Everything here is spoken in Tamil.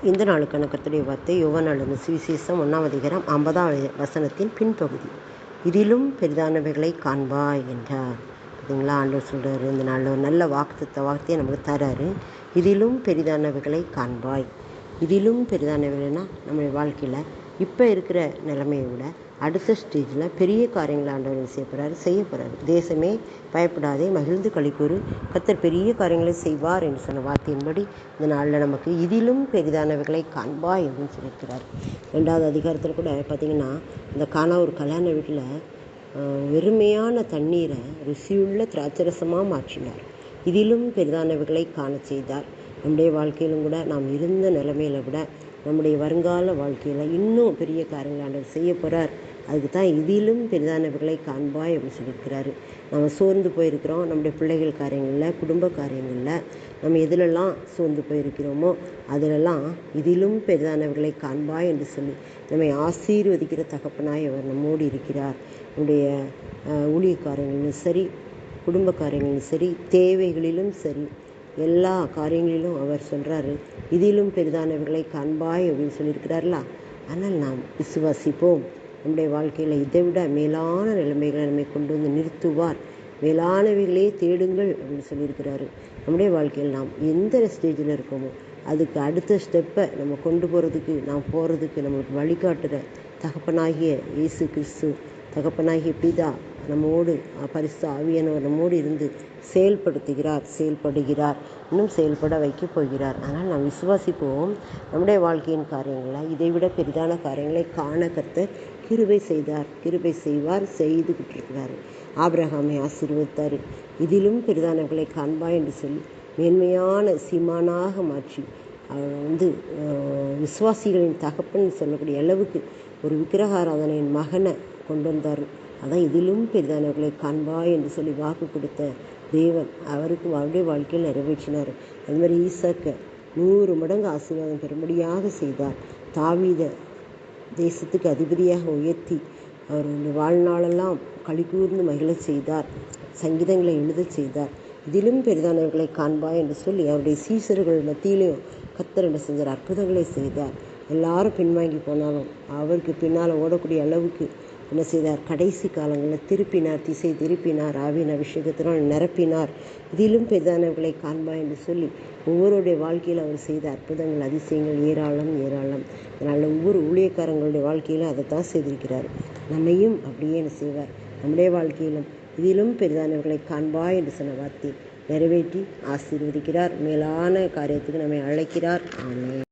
இந்த நாளுக்கான கர்த்தருடைய வார்த்தை யோவான் எழுதின சுவிசேஷம் 1ஆம் அதிகாரம் 50ஆம் வசனத்தின் பின்பகுதி. இதிலும் பெரிதானவைகளை காண்பாய் என்றார். பார்த்தீங்களா, ஆண்டவர் சொல்கிறாரு, இந்த நாளில் ஒரு நல்ல வார்த்தையை நம்மளுக்கு தராரு. இதிலும் பெரிதானவைகளை காண்பாய். இதிலும் பெரிதானவைகள்னா நம்முடைய வாழ்க்கையில் இப்போ இருக்கிற நிலைமையை விட அடுத்த ஸ்டேஜில் பெரிய காரியங்களை ஆண்டவர் செய்ய போகிறாரு. தேசமே பயப்படாதே, மகிழ்ந்து களிக்கூறு, கர்த்தர் பெரிய காரியங்களை செய்வார் என்று சொன்ன வார்த்தையின்படி இந்த நாளில் நமக்கு இதிலும் பெரிதானவைகளை காண்பாய் அப்படின்னு சொல்லியிருக்கிறார். 2வது அதிகாரத்தில் கூட பார்த்திங்கன்னா, இந்த ஒரு கல்யாண வீட்டில் வெறுமையான தண்ணீரை ருசியுள்ள திராட்சரசமாக மாற்றினார். இதிலும் பெரிதானவைகளை காண செய்தார். நம்முடைய வாழ்க்கையிலும் கூட நாம் இருந்த நிலைமையில விட நம்முடைய வருங்கால வாழ்க்கையில் இன்னும் பெரிய காரியங்கள் ஆண்டவர் செய்ய போகிறார். அதுக்கு தான் இதிலும் பெரிதானவைகளை காண்பாய் அப்படின்னு சொல்லியிருக்கிறாரு. நம்ம சோர்ந்து போயிருக்கிறோம், நம்முடைய பிள்ளைகள் காரியங்களில், குடும்ப காரியங்களில் நம்ம எதிலெல்லாம் சோர்ந்து போயிருக்கிறோமோ அதிலெல்லாம் இதிலும் பெரிதானவைகளை காண்பாய் என்று சொல்லி நம்மை ஆசீர்வதிக்கிற தகப்பனாய் அவர் நம்மோடு இருக்கிறார். நம்முடைய ஊழிய காரியங்களிலும் சரி, குடும்ப காரியங்களிலும் சரி, தேவைகளிலும் சரி, எல்லா காரியங்களிலும் அவர் சொல்கிறாரு, இதிலும் பெரிதானவைகளை காண்பாய் அப்படின்னு சொல்லியிருக்கிறார்களா. ஆனால் நாம் விசுவாசிப்போம். நம்முடைய வாழ்க்கையில் இதை விட மேலான நிலைமைகளை நம்மை கொண்டு வந்து நிறுத்துவார். மேலானவைகளே தேடுங்கள் அப்படின்னு சொல்லியிருக்கிறாரு. நம்முடைய வாழ்க்கையில் நாம் எந்த ஸ்டேஜில் இருக்கோமோ அதுக்கு அடுத்த ஸ்டெப்பை நம்ம கொண்டு போகிறதுக்கு, நாம் போகிறதுக்கு நம்மளுக்கு வழிகாட்டுற தகப்பனாகிய இயேசு கிறிஸ்து, தகப்பனாகிய பிதா நம்மோடு, பரிசுத்த ஆவியானவர் நம்மோடு இருந்து செயல்படுகிறார், இன்னும் செயல்பட வைக்கப் போகிறார். ஆனால் நாம் விசுவாசிப்போம். நம்முடைய வாழ்க்கையின் காரியங்களில் இதைவிட பெரிதான காரியங்களை காண கர்த்தர் கிருபை செய்வார், செய்துகிட்டு இருக்கிறார். ஆபிரகாமை ஆசீர்வதித்தார். இதிலும் பெரிதானவைகளை காண்பாய் என்று சொல்லி மேன்மையான சீமானாக மாற்றி அவர் விசுவாசிகளின் தகப்பன் சொல்லக்கூடிய அளவுக்கு ஒரு விக்கிரகாராதனையின் மகனை கொண்டு வந்தார். அதான் இதிலும் பெரிதானவர்களை காண்பாய் என்று சொல்லி வாக்கு கொடுத்த தேவன் அவருடைய வாழ்க்கையில் நிறைவேற்றினார். அது மாதிரி ஈசாக்கை 100 மடங்கு ஆசீர்வாதம் பெறும்படியாக செய்தார். தாவீதை தேசத்துக்கு அதிபதியாக உயர்த்தி அவருடைய வாழ்நாளெல்லாம் களிகூர்ந்து மகிழ செய்தார். சங்கீதங்களை எழுத செய்தார். இதிலும் பெரிதானவர்களை காண்பாய் என்று சொல்லி அவருடைய சீசர்கள் மத்தியிலையும் கர்த்தர் என்ன செஞ்சார்? அற்புதங்களை செய்தார். எல்லாரும் பின்வாங்கி போனாலும் அவருக்கு பின்னால் ஓடக்கூடிய அளவுக்கு என்ன செய்தார்? கடைசி காலங்களில் திசை திருப்பினார், ஆவியின் அபிஷேகத்தினால் நிரப்பினார். இதிலும் பெரிதானவர்களை காண்பாய் என்று சொல்லி ஒவ்வொருடைய வாழ்க்கையில் அவர் செய்த அற்புதங்கள், அதிசயங்கள் ஏராளம். அதனால் ஒவ்வொரு ஊழியக்காரங்களுடைய வாழ்க்கையிலும் அதைத்தான் செய்திருக்கிறார். நம்மையும் அப்படியே என்ன செய்வார்? நம்முடைய வாழ்க்கையிலும் இதிலும் பெரிதானவர்களை காண்பாய் என்று சொன்ன வார்த்தை நிறைவேற்றி ஆசீர்வதிக்கிறார். மேலான காரியத்துக்கு நம்மை அழைக்கிறார். ஆமென்.